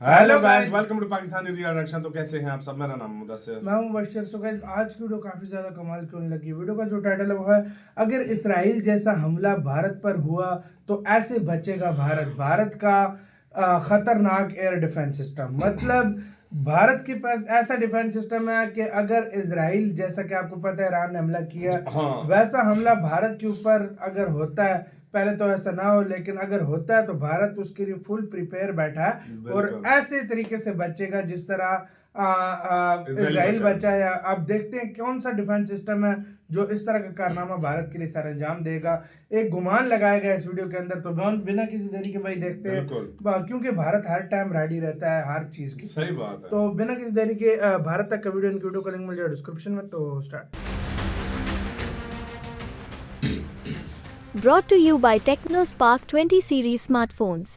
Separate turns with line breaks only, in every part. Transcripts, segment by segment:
Hello guys, welcome to Pakistani reaction. तो कैसे हैं आप सब? मेरा नाम मुदस्सिर,
मैं हूं बशीर। सो गाइस, आज की वीडियो काफी ज्यादा कमाल की होने लगी। वीडियो का जो टाइटल है वो है अगर इसराइल जैसा हमला भारत पर हुआ तो ऐसे बचेगा भारत। भारत का खतरनाक एयर डिफेंस सिस्टम, मतलब भारत के पास ऐसा डिफेंस सिस्टम है कि अगर इसराइल जैसा कि आपको पता है ईरान ने हमला किया,
हाँ।
वैसा हमला भारत के ऊपर अगर होता है, पहले तो ऐसा ना हो लेकिन अगर होता है तो भारत उसके लिए फुल प्रिपेयर बैठा है और ऐसे तरीके से बचेगा जिस तरह इसराइल बचा है। अब देखते हैं कौन सा डिफेंस सिस्टम है जो इस तरह का कारनामा भारत के लिए सर अंजाम देगा। एक गुमान लगाया गया इस वीडियो के अंदर, तो बिना किसी देरी के भाई देखते हैं, क्योंकि भारत हर टाइम रेडी रहता है हर चीज की।
सही बात है।
तो बिना किसी देरी के भारत तक का वीडियो, इनकी वीडियो का लिंक मिल जाएगा डिस्क्रिप्शन में। तो start.
Brought to you by TechnoSpark 20 series smartphones.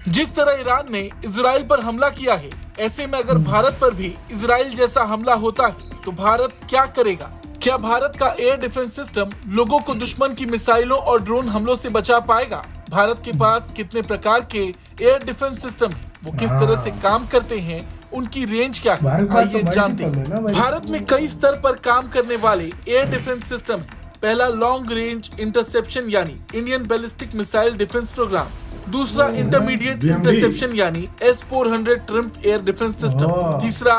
जिस तरह ईरान ने इजराइल पर हमला किया है, ऐसे में अगर भारत पर भी इजराइल जैसा हमला होता है तो भारत क्या करेगा? क्या भारत का एयर डिफेंस सिस्टम लोगों को दुश्मन की मिसाइलों और ड्रोन हमलों से बचा पाएगा? भारत के पास कितने प्रकार के एयर डिफेंस सिस्टम हैं? वो किस तरह से काम करते हैं? उनकी रेंज क्या है? आइए जानते हैं। भारत में कई स्तर पर काम करने वाले एयर डिफेंस सिस्टम हैं। पहला, लॉन्ग रेंज इंटरसेप्शन यानी Indian ballistic missile defence programme. दूसरा, इंटरमीडिएट इंटरसेप्शन यानी S-400 Triumf air defence system. तीसरा,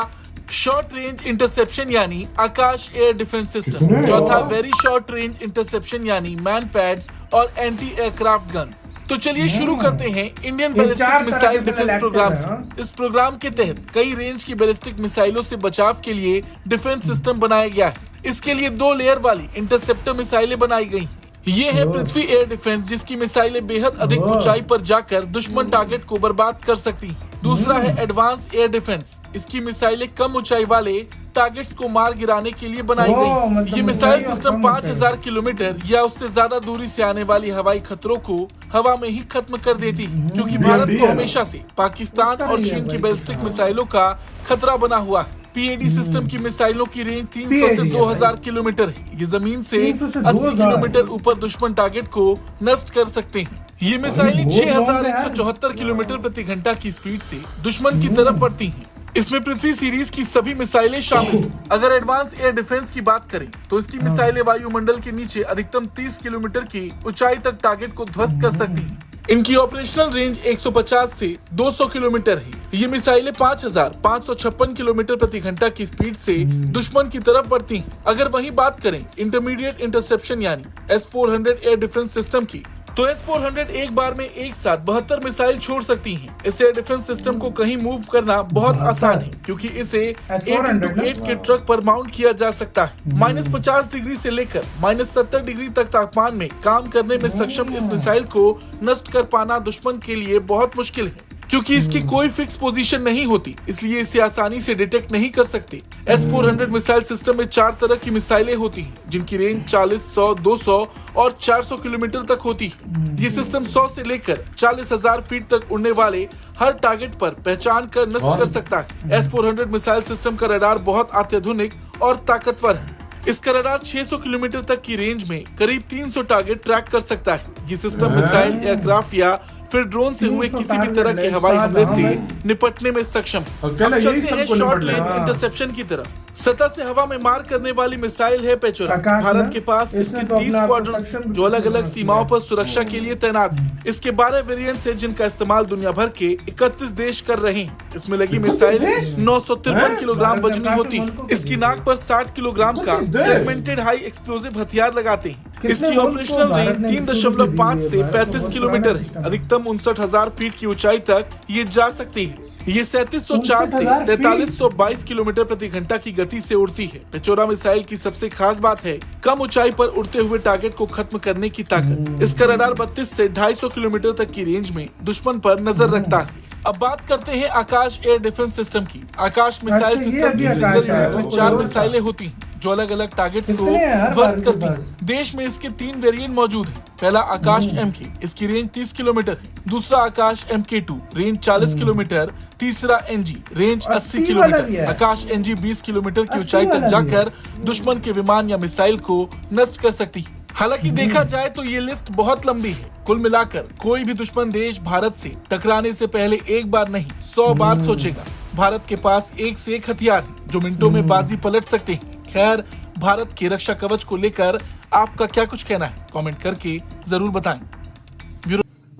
शॉर्ट रेंज इंटरसेप्शन यानी आकाश एयर डिफेंस सिस्टम। चौथा, वेरी शॉर्ट रेंज इंटरसेप्शन यानी मैन पैड्स और एंटी एयरक्राफ्ट गन्स। तो चलिए शुरू करते हैं Indian ballistic missile defence programme से। इस प्रोग्राम के तहत कई रेंज की बैलिस्टिक मिसाइलों से बचाव के लिए डिफेंस सिस्टम बनाया गया है। इसके लिए 2 लेयर वाली इंटरसेप्टर मिसाइलें बनाई गई। ये है पृथ्वी एयर डिफेंस, जिसकी मिसाइलें बेहद अधिक ऊंचाई पर जाकर दुश्मन टारगेट को बर्बाद कर सकती हैं। दूसरा है एडवांस एयर डिफेंस। इसकी मिसाइलें कम ऊंचाई वाले टारगेट्स को मार गिराने के लिए बनाई गई। ये मिसाइल सिस्टम 5000 किलोमीटर या उससे ज्यादा दूरी से आने वाली हवाई खतरों को हवा में ही खत्म कर देती है, क्योंकि भारत को हमेशा से पाकिस्तान और चीन की बैलिस्टिक मिसाइलों का खतरा बना हुआ है। PAD सिस्टम की मिसाइलों की रेंज 300 से 2000 किलोमीटर है। ये जमीन से 80 किलोमीटर ऊपर दुश्मन टारगेट को नष्ट कर सकते हैं। ये मिसाइलें 6174 किलोमीटर प्रति घंटा की स्पीड से दुश्मन की तरफ बढ़ती हैं। इसमें पृथ्वी सीरीज की सभी मिसाइलें शामिल हैं। अगर एडवांस एयर डिफेंस की बात करें तो इसकी मिसाइलें वायुमंडल के नीचे अधिकतम 30 किलोमीटर की ऊंचाई तक टारगेट को ध्वस्त कर सकती हैं। इनकी ऑपरेशनल रेंज 150 से 200 किलोमीटर है। ये मिसाइलें 5556 किलोमीटर प्रति घंटा की स्पीड से दुश्मन की तरफ बढ़ती हैं। अगर वहीं बात करें इंटरमीडिएट इंटरसेप्शन यानी S-400 एयर डिफेंस सिस्टम की, तो S-400 एक बार में एक साथ 72 मिसाइल छोड़ सकती हैं। इस एयर डिफेंस सिस्टम को कहीं मूव करना बहुत आसान है, क्योंकि इसे 8x8 के ट्रक पर माउंट किया जा सकता है। -50 डिग्री से लेकर -70 डिग्री तक तापमान में काम करने में सक्षम इस मिसाइल को नष्ट कर पाना दुश्मन के लिए बहुत मुश्किल है, क्योंकि इसकी कोई फिक्स पोजीशन नहीं होती, इसलिए इसे आसानी से डिटेक्ट नहीं कर सकते। S-400 मिसाइल सिस्टम में 4 तरह की मिसाइलें होती हैं, जिनकी रेंज 40, 100, 200 और 400 किलोमीटर तक होती है। ये सिस्टम 100 से लेकर 40,000 फीट तक उड़ने वाले हर टारगेट पर पहचान कर नष्ट कर सकता है। S-400 मिसाइल सिस्टम का रडार बहुत अत्याधुनिक और ताकतवर है। इसका रडार 600 किलोमीटर तक की रेंज में करीब 300 टारगेट ट्रैक कर सकता है। ये सिस्टम मिसाइल, एयरक्राफ्ट या फिर ड्रोन से हुए किसी भी तरह के हवाई हमले से निपटने में सक्षम है। अब चलते हैं शॉर्ट रेंज इंटरसेप्शन की तरफ। सतह से हवा में मार करने वाली मिसाइल है पेचोरा। भारत के पास इसके 30 स्क्वाड्रन्स जो अलग अलग सीमाओं पर सुरक्षा के लिए तैनात हैं। इसके 12 वेरिएंट्स हैं, जिनका इस्तेमाल दुनिया भर के 31 देश कर रहे हैं। इसमें लगी मिसाइल 953 किलोग्राम वजनी होती है। इसकी नाक पर 60 किलोग्राम का फ्रेगमेंटेड हाई एक्सप्लोजिव हथियार लगाते हैं। इसकी ऑपरेशनल रेंज 3.5 से 35 किलोमीटर है। अधिकतम 59,000 फीट की ऊंचाई तक ये जा सकती है। ये 3704 से 4322 किलोमीटर प्रति घंटा की गति से उड़ती है। पेचोरा मिसाइल की सबसे खास बात है कम ऊंचाई पर उड़ते हुए टारगेट को खत्म करने की ताकत। इसका रडार 32 से 250 किलोमीटर तक की रेंज में दुश्मन पर नजर रखता है। अब बात करते हैं आकाश एयर डिफेंस सिस्टम की। आकाश मिसाइल सिस्टम की सिंगल यूनिट में 4 मिसाइलें होती हैं, जो अलग अलग टारगेट को ध्वस्त करती हैं। देश में इसके 3 वेरिएंट मौजूद हैं। पहला आकाश MK, इसकी रेंज 30 किलोमीटर है। दूसरा आकाश MK2, रेंज 40 किलोमीटर। तीसरा NG, रेंज 80 किलोमीटर। आकाश NG 20 किलोमीटर की ऊंचाई तक जाकर दुश्मन के विमान या मिसाइल को नष्ट कर सकती है। हालांकि देखा जाए तो ये लिस्ट बहुत लंबी है। कुल मिलाकर कोई भी दुश्मन देश भारत से टकराने से पहले एक बार नहीं 100 बार सोचेगा। भारत के पास एक से एक हथियार है जो मिनटों में बाजी पलट सकते हैं। खैर, भारत के रक्षा कवच को लेकर आपका क्या कुछ कहना है, कमेंट करके जरूर बताएं।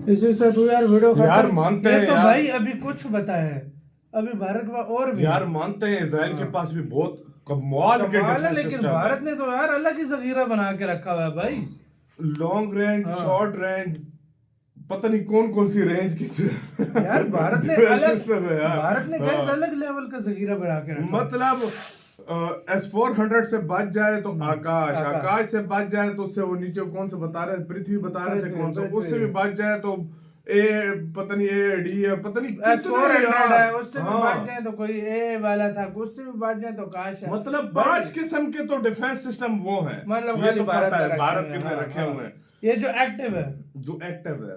इसी से तो यार वीडियो
यार
खत्म।
मानते
ये
हैं
तो
यार।
भाई अभी कुछ बताया है, अभी भारत का और भी
यार मानते हैं इजराइल के पास भी बहुत कमाल के
कमाल है,
डिफेंस
लेकिन
सिस्टम
भारत ने तो यार अलग ही जखीरा बना के रखा हुआ है भाई।
लॉन्ग रेंज, शॉर्ट रेंज, पता नहीं कौन कौन सी रेंज की
यार भारत ने
defense
अलग,
system है यार।
भारत ने कैसे
हाँ।
अलग लेवल का जखीरा बना के रखा।
मतलब S-400 से बच जाए तो आकाश, आकाश से बच जाए तो उससे वो नीचे कौन से बता रहे, पृथ्वी बता रहे थे कौन सा, उससे भी बच जाए तो पता नहीं AD है, पता नहीं
S-400 है, उससे भी
हाँ।
बच जाए तो कोई ए वाला था, उससे भी बच जाए तो काश है।
मतलब 5 किस्म के तो डिफेंस सिस्टम वो हैं।
मतलब
ये
खाली
तो
भारत
पता है
में
भारत
रखे
कितने
हैं,
रखे
हाँ,
हुए हैं।
ये जो एक्टिव है,
जो एक्टिव है,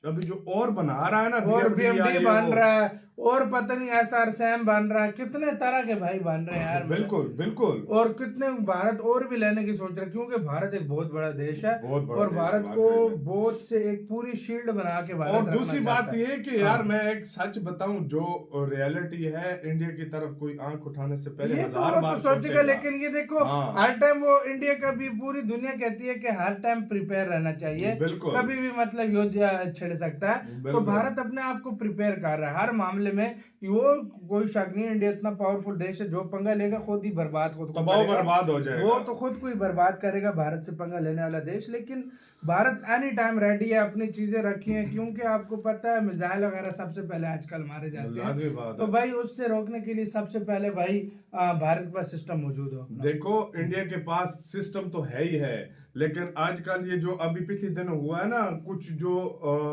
अभी जो और बना रहा है ना,
और
BMD
BMD बन रहा है, और पता नहीं SR सैम बन रहा है, कितने तरह के भाई बन रहे हैं यार।
बिल्कुल बिल्कुल।
और कितने भारत और भी लेने की सोच रहा है, क्योंकि भारत एक बहुत बड़ा देश है,
बहुत बड़ा
और
देश
भारत
है,
को
वाकई में।
बहुत से एक पूरी शील्ड बना के भारत
और
रखना
दूसरी
चाहता
बात
है।
ये कि यार मैं एक सच बताऊं, जो रियलिटी है इंडिया की तरफ कोई आंख उठाने से पहले
ये तो
1000
वो
बार
तो सोचेगा, लेकिन ये देखो
हाँ।
हर टाइम वो इंडिया का भी, पूरी दुनिया कहती है कि हर टाइम प्रिपेयर रहना चाहिए,
बिल्कुल।
कभी भी मतलब युद्ध छिड़ सकता है। तो
बिल्कुल।
भारत अपने आप को प्रिपेयर कर रहा है हर मामले में। वो कोई शक नहीं, इंडिया इतना पावरफुल देश है, जो पंगा लेगा खुद ही बर्बाद खुद को
तबाह
करेगा।
बर्बाद हो जाएगा।
वो तो खुद को ही बर्बाद करेगा, भारत से पंगा लेने वाला देश। लेकिन भारत एनी टाइम रेडी है, अपनी चीजें रखी हैं, क्योंकि आपको पता है मिसाइल वगैरह सबसे पहले आजकल मारे जाते
लाजमी
हैं,
बात
तो
है।
भाई उससे रोकने के लिए सबसे पहले भाई भारत के पास सिस्टम मौजूद हो अपना।
देखो इंडिया के पास सिस्टम तो है ही है, लेकिन आजकल ये जो अभी पिछले दिन हुआ है ना, कुछ जो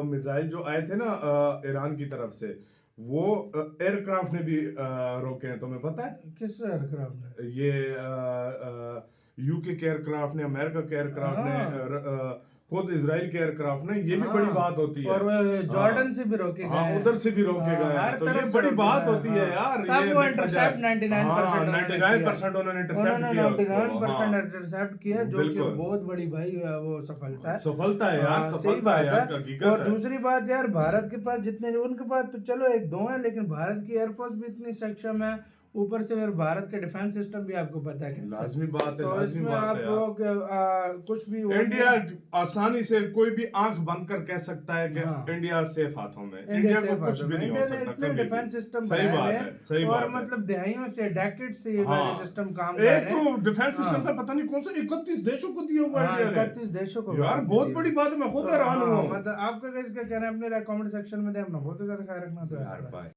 मिसाइल जो आए थे ना ईरान की तरफ से, वो एयरक्राफ्ट ने भी रोके हैं, तुम्हें पता है?
किस एयरक्राफ्ट में?
ये यूके के एयरक्राफ्ट ने, अमेरिका के एयरक्राफ्ट ने, खुद इजराइल के एयरक्राफ्ट ने, ये भी बड़ी बात होती है।
और जॉर्डन से भी रोके
हाँ,
गए,
उधर से भी रोके गए हैं, तो ये बड़ी बात होती है यार।
तब
ये
वो
देखा जाए,
इंटरसेप्ट 99%
99% उन्होंने इंटरसेप्ट किया उसको।
99%
हाँ,
इंटरसेप्ट किया, जो कि
बिल्कुल।
बहुत बड़ी भाई वो सफलता है।
सफलता है यार,
हाँ, सही
सफलता
बात
है यार,
है।
हकीकत
और
है।
दूसरी बात यार, भारत के पास जितने, उनके पास तो चलो एक दो है, लेकिन भारत की एयरफोर्स भी इतनी सक्षम है, ऊपर से फिर भारत का डिफेंस सिस्टम भी आपको पता है कैसा।
लाजमी बात है,
तो
लाजमी
इसमें
बात
आप
है यार।
लोग कुछ भी
इंडिया आसानी से कोई भी आंख बंद कर कह सकता है कि
हाँ।
इंडिया सेफ हाथों में, इंडिया को कुछ भी नहीं हो
इंडिया ने
सकता
इतने
कभी भी।
डिफेंस सिस्टम
सही
बनाए
बात
हैं,
है, सही
और
बात है।
मतलब दहाइयों से, डेकेड से ये
हाँ।
वाले सिस्टम काम कर
एक
रहे हैं।
तो डिफेंस सिस्टम
हाँ।
था, पता नहीं कौन सा 31 देशों को दिया हुआ है
हाँ,
इंडिया ने।
31 देशों को
यार
भारत
बहुत
ने
बड़ी
दिया।
बात है, मैं खुद
तो
हैरान
हाँ,
हुआ।
मतलब आपका कैसे क्या कहना है, अपने कमेंट सेक्शन में दे, अपना बहुत ज्यादा ख्याल रखना तो
यार बाय।